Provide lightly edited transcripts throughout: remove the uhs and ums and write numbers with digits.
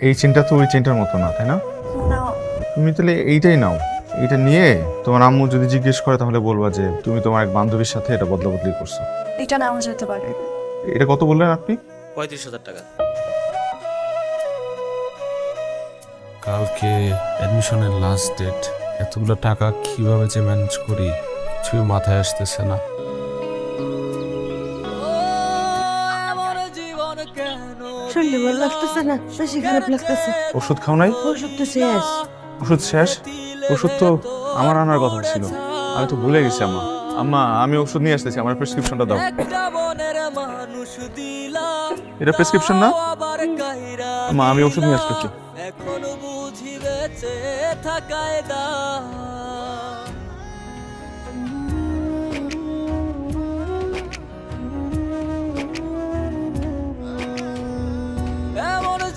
এই চেনটা তো ওই চেনটার মতো না, তাই না? তুমি তাহলে এইটাই নাও। এটা নিয়ে তোমার আম্মু যদি জিজ্ঞেস করে তাহলে বলবা যে তুমি তোমার এক বান্ধবীর সাথে এটা বদলা বদলি করছো। এটা নেওয়া যেতে পারে। এটা কত বললেন আপনি? 35,000 টাকা। কালকে অ্যাডমিশনের লাস্ট ডেট, এতগুলো টাকা কিভাবে যে ম্যানেজ করি কিছুই মাথায় আসতেছে না। শরীরে ভালো লাগতেছে না, বেশি খারাপ লাগতেছে। ওষুধ খাও নাই? ওষুধ তো শেষ। ওষুধ শেষ? ওষুধ তো আমার আনার কথা ছিল, আমি তো ভুলে গেছি। আম্মা আম্মা আমি ওষুধ নিয়ে আসতেছি, আমার প্রেসক্রিপশনটা দাও। এটা প্রেসক্রিপশন না? আম্মা আমি ওষুধ নিয়ে আসতেছি।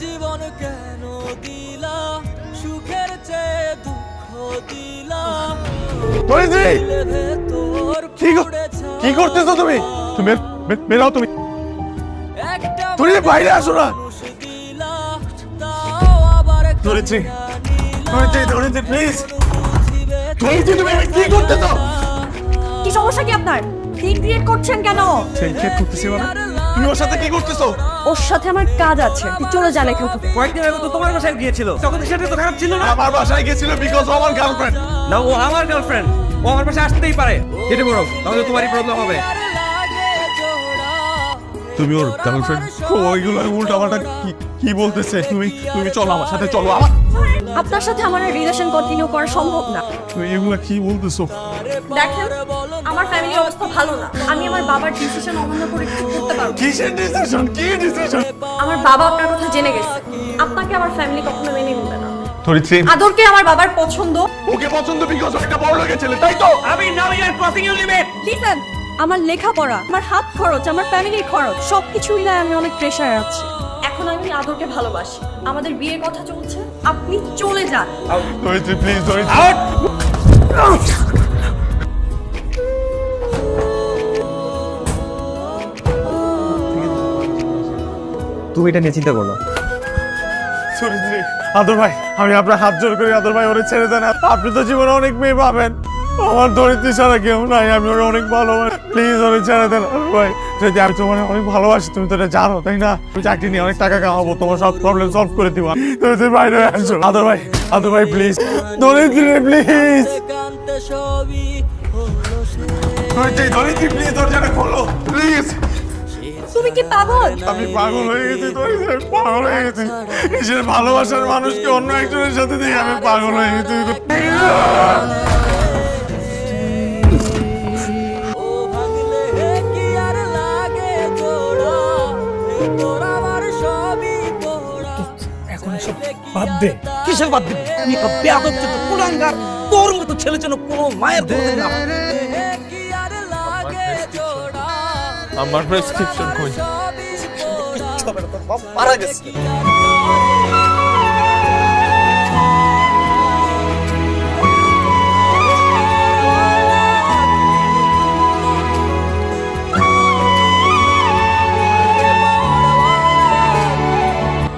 জীবন কেন দিলা, সুখের চেয়ে দুঃখ দিলা। কি করতেছো তুমি? তুমি মেরাও, তুমি বাইরে আসো না। ধরেছি প্লিজ। তুমি কি করতেছো? কি সমস্যা কি আপনার? সিন ক্রিয়েট করছেন কেন? করতেছি মানে তুমি ওর সাথে কি করতেছো? ওর সাথে আমার কাজ আছে, তুই চলে যা লেখা থেকে। কয়েকদিন আগে তো তোমার বাসায় গিয়েছিল, তখন তো সেটা তো খারাপ ছিল না। আমার বাসায় গেছিল বিকজ ও আমার গার্লফ্রেন্ড। না, ও আমার গার্লফ্রেন্ড, ও আমার বাসায় আসতেই পারে। কেটে পড়ো, তাহলে তোমারই প্রবলেম হবে। তুমি ওর গার্লফ্রেন্ড? ওইগুলো উল্টাপাল্টা কি বলতেছে? তুমি চলো আমার সাথে, চলো। আপনার সাথে আমার রিলেশন কন্টিনিউ করা সম্ভব না। তুমি এগুলো কি বলতেছো? দেখেন, আমার ফ্যামিলির অবস্থা ভালো না। আমি আমার বাবার ডিসিশন অমান্য করে কিছু করতে পারবো না। কিসের ডিসিশন? কি ডিসিশন? আমার বাবা আপনার কথা জেনে গেছে। আপনাকে আমার ফ্যামিলি কখনো মেনে নেবে না। ধরেছি আদরকে আমার বাবার পছন্দ। ওকে পছন্দ বিকজ একটা বড় লোকের ছেলে, তাই তো? আমি now you crossing your limit. Listen, আমার লেখাপড়া, আমার হাত খরচ, আমার ফ্যামিলির খরচ সবকিছু মিলে আমি অনেক প্রেশারে আছি। এখন আমি আদরকে ভালোবাসি, আমাদের বিয়ের কথা চলছে। আপনি চলে যান। ধরেছি প্লিজ, ধরেছি। তুমি এটা নিয়ে চিন্তা করো না। ধরেছি আদর ভাই, আমি আপনার হাত জোর করি আদর ভাই, ওরে ছেড়ে দেন। আপনি তো জীবনে অনেক মেয়ে পাবেন, আমার ধরিত্রী ছাড়া কেউ নাই। আমি ওরে অনেক ভালোবাসি, প্লিজ ওরে ছেড়ে দেন আদর ভাই। যদি আমি তোমার অনেক ভালোবাসি, তুমি তো এটা জানো তাই না? আমি চাকরি নিয়ে অনেক টাকা কামাবো, তোমার সব প্রবলেম সলভ করে দিব। তুমি বাইরে আসো আদর ভাই প্লিজ, ধরিত্রী প্লিজ। ধরিত্রী প্লিজ, দরজাটা খোলো প্লিজ। তুমি কি পাগল? আমি পাগল হয়ে গেছি, পাগল হয়ে গেছি। নিজের ভালোবাসার মানুষকে অন্য একজনের সাথে দিয়ে আমি পাগল হয়ে গেছি। এখন সব বাদ দে। কিসের বাদ দিবি? তুই একটা বেয়াদব ছোট কুলাঙ্গার। তোর মতো ছেলে যেন কোনো মায়ের কোলে না। আমার প্রেসক্রিপশন কই? কিচ্ছু হবে না, তোর বাপ মারা গেছে।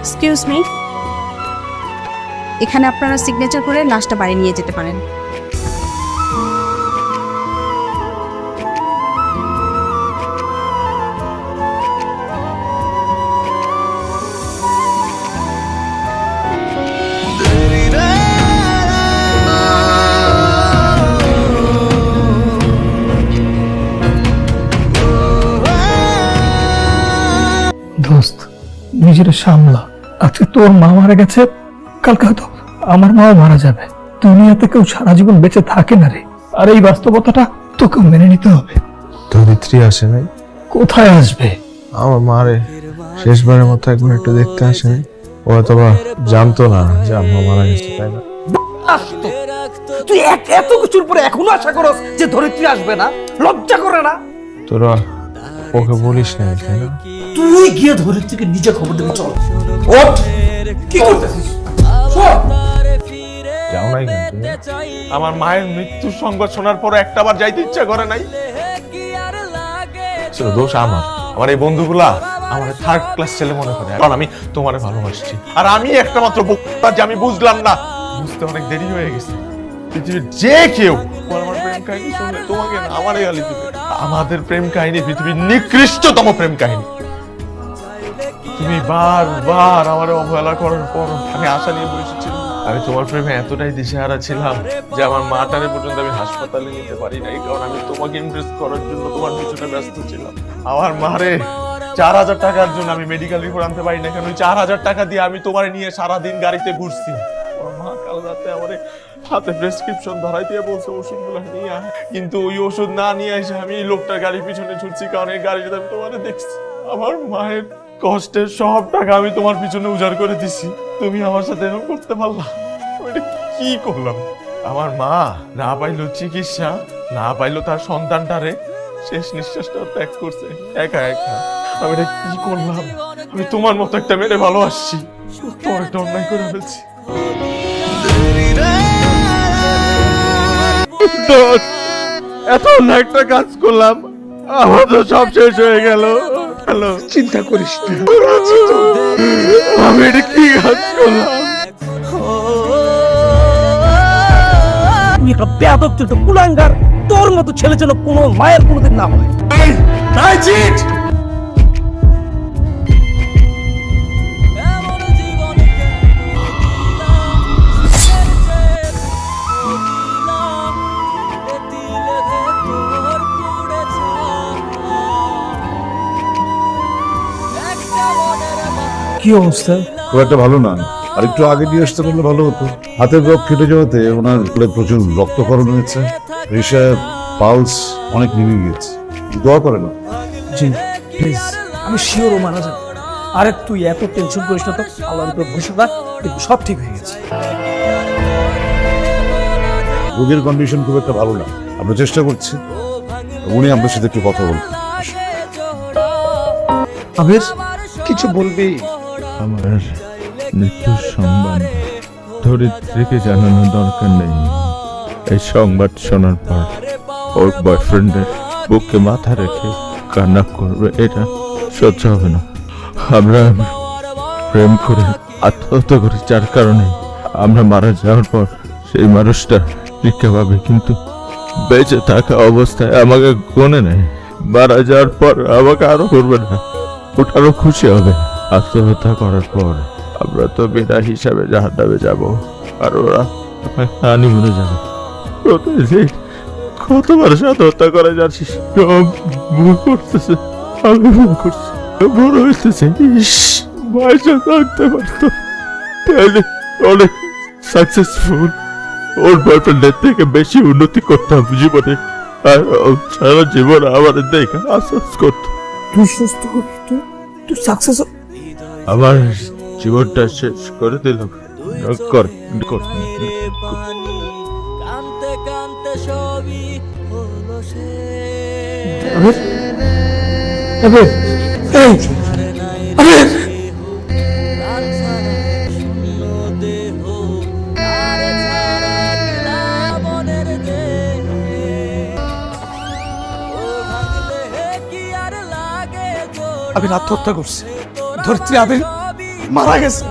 এক্সকিউজ মি, এখানে আপনারা সিগনেচার করে লাশটা বাড়ি নিয়ে যেতে পারেন। দোস্ত, নিজের সামলা। আজকে তোর মা মারা গেছে, কালকে হয়তো আমার মাও মারা যাবে। দুনিয়াতে কেউ সারা জীবন বেঁচে থাকে না রে, আর এই বাস্তবতাটা তোকে মেনে নিতে হবে। ধরিত্রী আসে নাই? কোথায় আসবে? আমার মারে শেষবারের মতো একবার একটু দেখতে আসে নাই। ও অথবা জানতো না যে আম্মা মারা গেছে, তাই না? তুই এত কিছুর পরে এখনো আশা করস যে ধরিত্রী আসবে না? লজ্জা করে না? তোরা ওকে বলিস না, তাই না? তুই গিয়ে ধরিত্রীকে নিজে খবর দিবি। চল ওঠ। কি করতেছিস? যাও নাই কিন্তু। আমার মায়ের মৃত্যুর সংবাদ শোনার পর একটাবার যাইতে ইচ্ছা করে নাই। দোষ আমার আমার এই বন্ধুগুলা আমার থার্ড ক্লাস ছেলে মনে করে, কারণ আমি তোমারে ভালোবাসছি। আর আমি একটা মাত্র বোকা যে আমি বুঝলাম না, বুঝতে অনেক দেরি হয়ে গেছে। পৃথিবীর যে কেউ আমার প্রেম কাহিনী শুনলে তোমাকে না আমারে গালি দিবে। আমাদের প্রেম কাহিনী পৃথিবীর নিকৃষ্টতম প্রেম কাহিনী। তুমি বারবার আমার অবহেলা করার পর আমি আশা নিয়ে বসেছিলাম। আমি তোমার প্রেমে এতটাই দিশেহারা ছিলাম যে আমার মাটারে পর্যন্ত আমি হাসপাতালে নিতে পারি নাই, কারণ আমি তোমাকে ইমপ্রেস করার জন্য তোমার পিছনে ব্যস্ত ছিলাম। আমার মারে 4000 টাকার জন্য আমি মেডিকেল রিপোর্ট আনতে পারি না, কেন 4000 টাকা দিয়ে আমি তোমার নিয়ে সারাদিন গাড়িতে ঘুরছি। আমার মা কাল রাতে আমারে হাতে প্রেসক্রিপশন ধরাই দিয়ে বলছে ওষুধগুলো নিয়ে আয়, কিন্তু ওই ওষুধ না নিয়ে এসে আমি এই লোকটার গাড়ির পিছনে ছুটছি, কারণ এই গাড়িতে আমি তোমারে দেখছি। আমার মায়ের কষ্টের সব টাকা আমি তোমার পিছনে উজাড় করে দিছি, তুমি আমার সাথে এরকম করতে পারলা? আমি এটা কি করলাম? আমার মা না পাইলো চিকিৎসা, না পাইলো তার সন্তানটারে শেষ নিঃশ্বাসটা ত্যাগ করছে একা একা। আমি এটা কি করলাম? আমি তোমার মতো একটা মেয়েরে ভালোবাসছি, তোমার একটা অন্যায় করে ফেলছি। এত অন্যায় একটা কাজ করলাম, আমার তো সব শেষ হয়ে গেল। হ্যালো, চিন্তা করিস না, আমি এটা কি কাজ করলাম? তুই একটা বেয়াদব চরিত্র কুলাঙ্গার, তোর মতো ছেলে যেন কোনো মায়ের কোনোদিন না হয়। এমন জীবন দিলাম, সুখের চেয়ে দুঃখ দিলাম, তিলে ভেতর পুড়েছে একটা মনের মতো। কি অবস্থা? খুব একটা ভালো না, আর একটু আগে নিয়ে আসতে পারলে ভালো হতো। হাতের রক কেটে যাওয়াতে ওনার প্রচুর রক্তক্ষরণ হয়েছে, প্রেশার পালস অনেক নেমে গিয়েছে। দোয়া করে না। জি প্লিজ, আমি শিওর ও মারা যাবে। আরে তুই এত টেনশন করিস না তো, আল্লাহর উপর ভরসা রাখ, দেখবি সব ঠিক হয়ে গেছে। রোগীর কন্ডিশন খুব একটা ভালো না, আমরা চেষ্টা করছি। উনি আপনার সাথে একটু কথা বলবেন। আবির কিছু বলবি? আমার মৃত্যুর সংবাদ ধরিত্রীকে জানানোর দরকার নেই। এই সংবাদ শোনার পর ওর বয়ফ্রেন্ডের বুকে মাথা রেখে কান্না করবে, এটা সহ্য হবে না। আমরা প্রেম করে আত্মহত্যা করি, যার কারণে আমরা মারা যাওয়ার পর সেই মানুষটা ভিক্ষা পাবে, কিন্তু বেঁচে থাকা অবস্থায় আমাকে গনে নেয়। মারা যাওয়ার পর আমাকে আরো করবে না, ওটারও খুশি হবে। আত্মহত্যা করার পর আমরা তো বিনা হিসাবে জাহান্নামে যাব, আর ওরা হানিমুনে যাবে। প্রতিদিন কতবার আত্মহত্যা করে যাচ্ছিস, সব ভুল করতেছে, আমি ভুল করছি, বড় হইতেছে। ইস, বয়সে থাকতে পারতো, তাহলে অনেক সাকসেসফুল, ওর বয়ফ্রেন্ডের থেকে বেশি উন্নতি করতাম জীবনে, আর ও সারা জীবন আমার দেখে আফসোস করতো। তুই সুস্থ হবি, তুই সাকসেস। আমার জীবনটা শেষ করে দিলাম। পানি কানতে কানতে সবই হলো শেষ। আবির, আবির, এই, আবির। প্রাণ ছাড়া শূন্য দেহ, তারে ছাড়া দিলাম মনের দেহ। ও ভাঙলে কি আর লাগে জোড়া, আবির আত্মহত্যা করছে, ধরিত্রী আবির মারা গেছে।